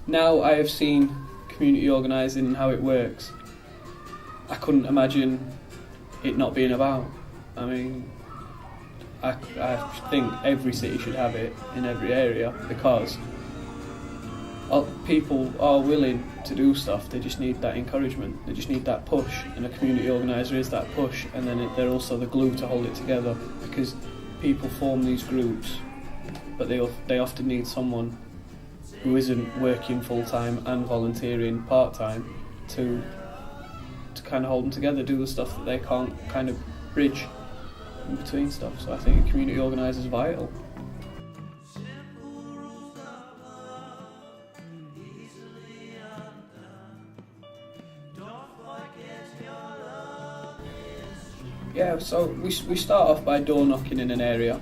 now I have seen community organising and how it works, I couldn't imagine it not being about. I mean, I think every city should have it in every area, because people are willing to do stuff. They just need that encouragement, they just need that push, and a community organiser is that push, and then they're also the glue to hold it together, because people form these groups, but they often need someone who isn't working full-time and volunteering part-time to kind of hold them together, do the stuff that they can't kind of bridge in between stuff. So I think a community organiser is vital. Yeah, so we start off by door knocking in an area,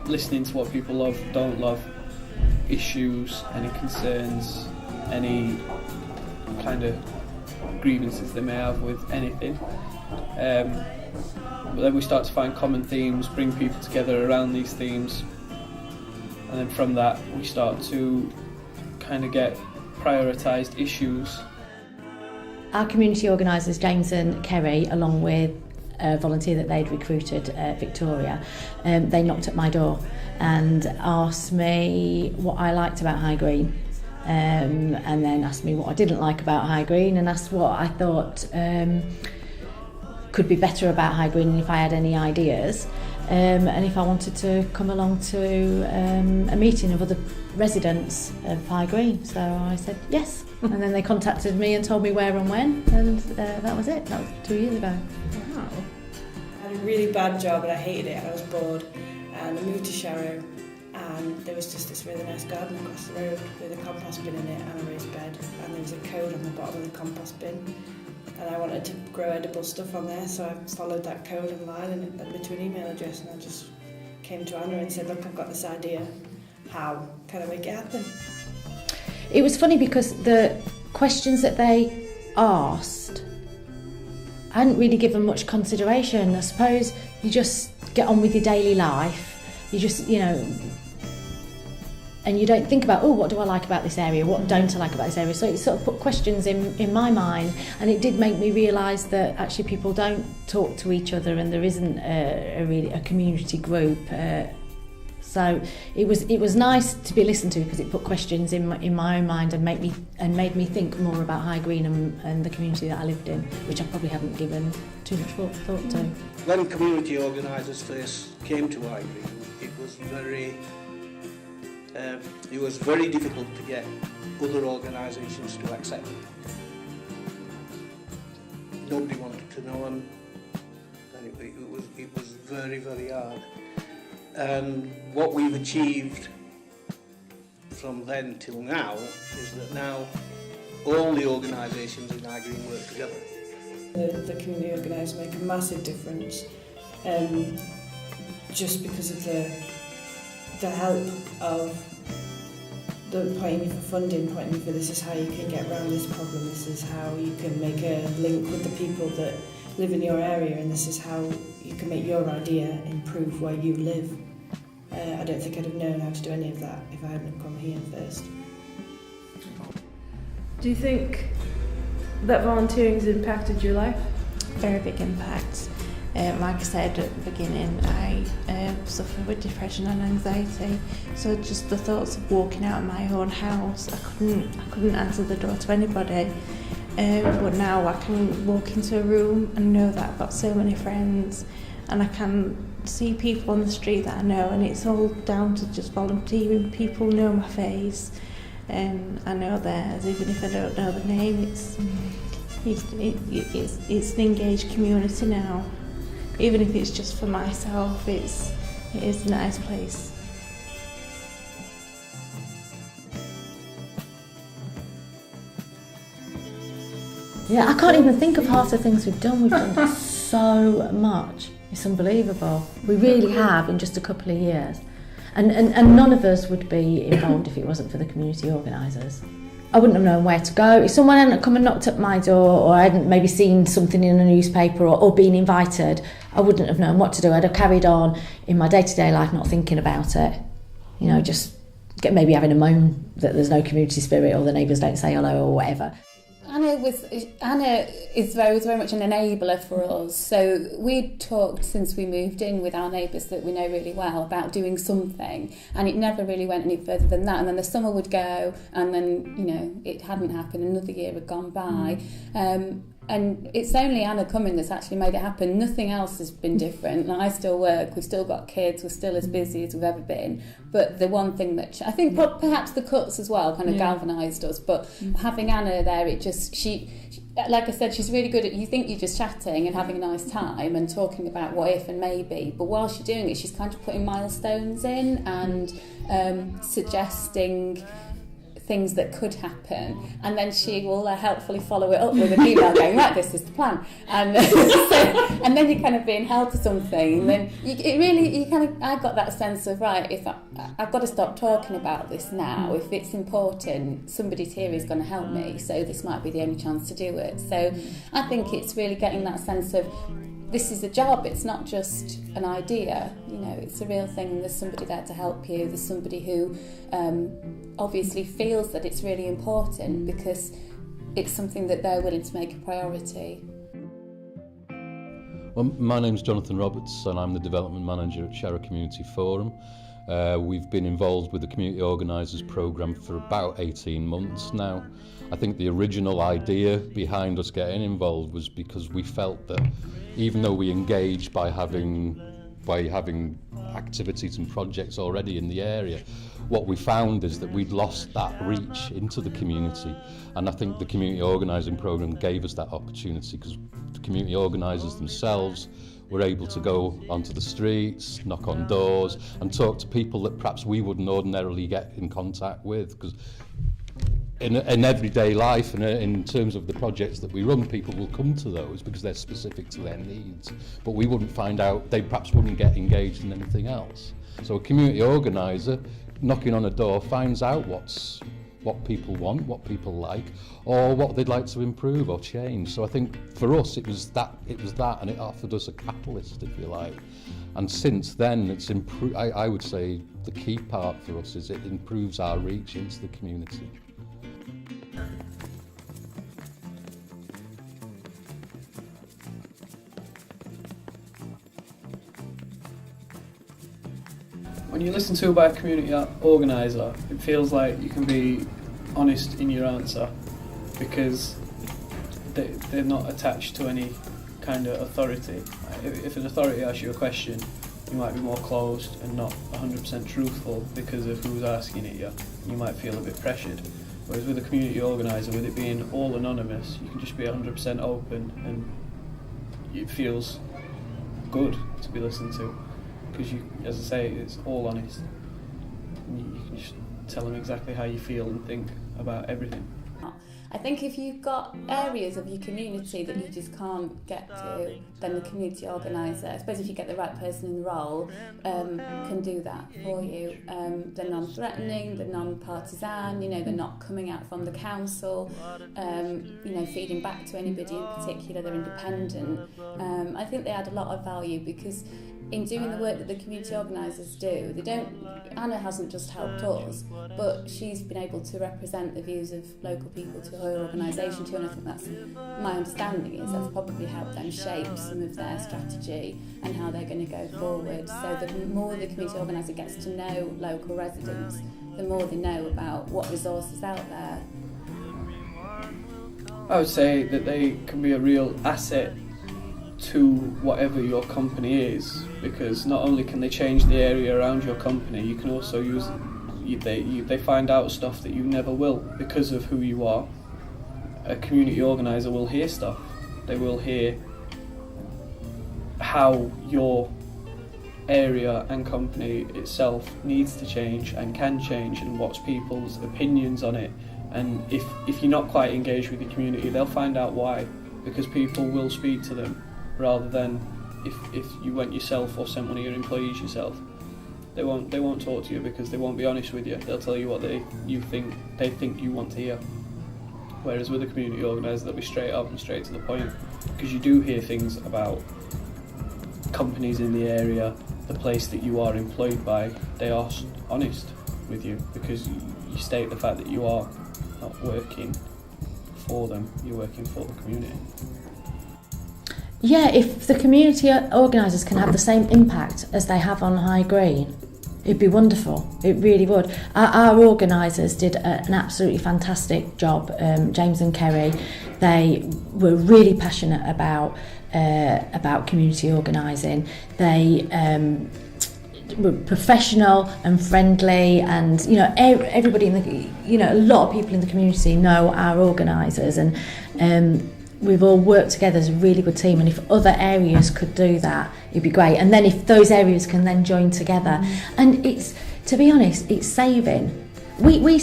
listening to what people love, don't love, issues, any concerns, any kind of grievances they may have with anything. But then we start to find common themes, bring people together around these themes, and then from that we start to kind of get prioritised issues. Our community organisers, James and Kerry, along with a volunteer that they'd recruited, Victoria, they knocked at my door and asked me what I liked about High Green, and then asked me what I didn't like about High Green, and asked what I thought could be better about High Green, and if I had any ideas, and if I wanted to come along to a meeting of other residents of High Green. So I said yes, and then they contacted me and told me where and when, and that was it. That was 2 years ago. Wow. I had a really bad job and I hated it, and I was bored, and I moved to Sharrow, and there was just this really nice garden across the road with a compost bin in it and a raised bed, and there was a code on the bottom of the compost bin, and I wanted to grow edible stuff on there, so I followed that code online and it led me to an email address, and I just came to Anna and said, look, I've got this idea, how can I make it happen? It was funny because the questions that they asked, I hadn't really given much consideration. I suppose you just get on with your daily life, you just, and you don't think about, what do I like about this area, what don't I like about this area. So it sort of put questions in my mind, and it did make me realise that actually people don't talk to each other, and there isn't a community group. So it was nice to be listened to, because it put questions in my own mind and made me think more about High Green and the community that I lived in, which I probably haven't given too much thought to. When community organisers first came to High Green, it was very difficult to get other organisations to accept them. Nobody wanted to know them, and it was very, very hard. And what we've achieved from then till now is that now all the organisations in High Green work together. The community organisers make a massive difference, just because of the help of the pointing you for funding, pointing you for this is how you can get around this problem, this is how you can make a link with the people that live in your area, and this is how you can make your idea improve where you live. I don't think I'd have known how to do any of that if I hadn't come here first. Do you think that volunteering has impacted your life? Very big impact. Like I said at the beginning, I suffer with depression and anxiety, so just the thoughts of walking out of my own house, I couldn't answer the door to anybody, but now I can walk into a room and know that I've got so many friends, and I can see people on the street that I know, and it's all down to just volunteering. People know my face, and I know theirs, even if I don't know the name. It's an engaged community now. Even if it's just for myself, it is a nice place. Yeah, I can't even think of half the things we've done. We've done so much. It's unbelievable. We really have in just a couple of years. And none of us would be involved if it wasn't for the community organisers. I wouldn't have known where to go. If someone hadn't come and knocked at my door, or I hadn't maybe seen something in a newspaper or been invited, I wouldn't have known what to do. I'd have carried on in my day-to-day life not thinking about it. Just maybe having a moan that there's no community spirit or the neighbours don't say hello or whatever. Anna was very much an enabler for us. So we talked since we moved in with our neighbours that we know really well about doing something, and it never really went any further than that. And then the summer would go, and then it hadn't happened. Another year had gone by, and it's only Anna coming that's actually made it happen. Nothing else has been different. And I still work. We've still got kids. We're still as busy as we've ever been. But the one thing that I think perhaps the cuts as well kind of galvanised us. But having Anna there, it just she like I said, she's really good at, you think you're just chatting and having a nice time and talking about what if and maybe, but while she's doing it, she's kind of putting milestones in and suggesting things that could happen, and then she will helpfully follow it up with an email going, right, this is the plan, and and then you're kind of being held to something, and then I got that sense of, right, if I've got to stop talking about this now. If it's important, somebody's here who's going to help me, so this might be the only chance to do it. So I think it's really getting that sense of, this is a job, it's not just an idea, it's a real thing. There's somebody there to help you. There's somebody who obviously feels that it's really important because it's something that they're willing to make a priority. Well, my name's Jonathan Roberts and I'm the Development Manager at Sheffield Community Forum. We've been involved with the Community Organisers programme for about 18 months now. I think the original idea behind us getting involved was because we felt that even though we engaged by having activities and projects already in the area, what we found is that we'd lost that reach into the community, and I think the community organising programme gave us that opportunity, because the community organisers themselves were able to go onto the streets, knock on doors and talk to people that perhaps we wouldn't ordinarily get in contact with, because in everyday life and in terms of the projects that we run, people will come to those because they're specific to their needs, but we wouldn't find out, they perhaps wouldn't get engaged in anything else. So a community organiser knocking on a door finds out what people want, what people like, or what they'd like to improve or change. So I think for us it was that, and it offered us a catalyst, if you like. And since then it's improved. I would say the key part for us is it improves our reach into the community. When you listen to about a community organiser, it feels like you can be honest in your answer because they're not attached to any kind of authority. If an authority asks you a question, you might be more closed and not 100% truthful because of who's asking it you. You might feel a bit pressured. Whereas with a community organiser, with it being all anonymous, you can just be 100% open and it feels good to be listened to. Because you, as I say, it's all honest. You can just tell them exactly how you feel and think about everything. I think if you've got areas of your community that you just can't get to, then the community organiser, I suppose if you get the right person in the role, can do that for you. They're non-threatening, they're non-partisan, they're not coming out from the council, feeding back to anybody in particular, they're independent. I think they add a lot of value because in doing the work that the community organisers do, Anna hasn't just helped us, but she's been able to represent the views of local people to her organisation too, and I think that's, my understanding is that's probably helped them shape some of their strategy and how they're going to go forward. So the more the community organiser gets to know local residents, the more they know about what resources out there. I would say that they can be a real asset to whatever your company is, because not only can they change the area around your company, you can also use they find out stuff that you never will because of who you are. A community organiser will hear stuff. They will hear how your area and company itself needs to change and can change, and what's people's opinions on it. And if you're not quite engaged with the community, they'll find out why, because people will speak to them, rather than if you went yourself or sent one of your employees yourself. They won't talk to you because they won't be honest with you. They'll tell you what they think you want to hear. Whereas with a community organiser, they'll be straight up and straight to the point, because you do hear things about companies in the area, the place that you are employed by. They are honest. with you, because you state the fact that you are not working for them, you're working for the community. Yeah, if the community organisers can have the same impact as they have on High Green, it'd be wonderful. It really would. Our organisers did an absolutely fantastic job. James and Kerry, they were really passionate about community organising. They were professional and friendly, and everybody in the a lot of people in the community know our organisers, and we've all worked together as a really good team, and if other areas could do that, it'd be great. And then if those areas can then join together, and it's, to be honest, it's saving. We're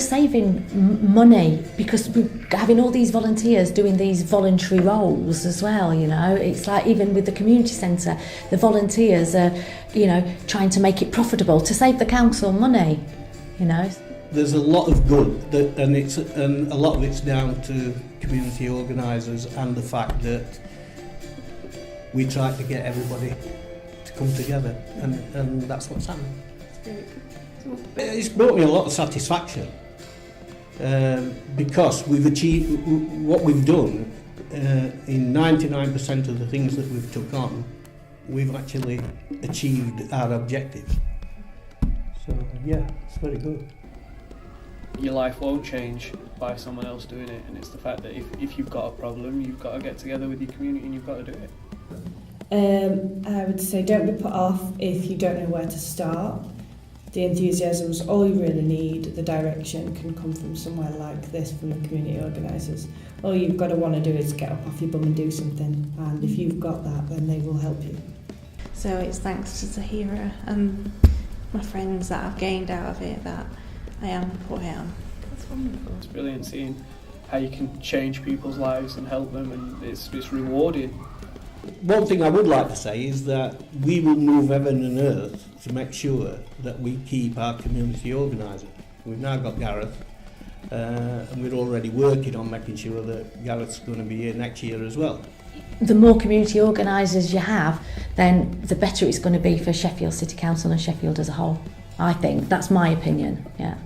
saving money because we're having all these volunteers doing these voluntary roles as well. It's like, even with the community centre, the volunteers are trying to make it profitable to save the council money. There's a lot of good, and a lot of it's down to community organisers and the fact that we try to get everybody to come together, and that's what's happening. It's brought me a lot of satisfaction because we've achieved what we've done. In 99% of the things that we've took on, we've actually achieved our objectives. So yeah, it's very good. Your life won't change by someone else doing it, and it's the fact that if you've got a problem, you've got to get together with your community and you've got to do it. I would say don't be put off if you don't know where to start. The enthusiasm is all you really need. The direction can come from somewhere like this, from the community organisers. All you've got to want to do is get up off your bum and do something, and if you've got that, then they will help you. So it's thanks to Zahira and my friends that I've gained out of it that I am what I am. That's wonderful. It's brilliant seeing how you can change people's lives and help them, and it's rewarding. One thing I would like to say is that we will move heaven and earth to make sure that we keep our community organiser. We've now got Gareth, and we're already working on making sure that Gareth's going to be here next year as well. The more community organisers you have, then the better it's going to be for Sheffield City Council and Sheffield as a whole. I think that's my opinion. Yeah.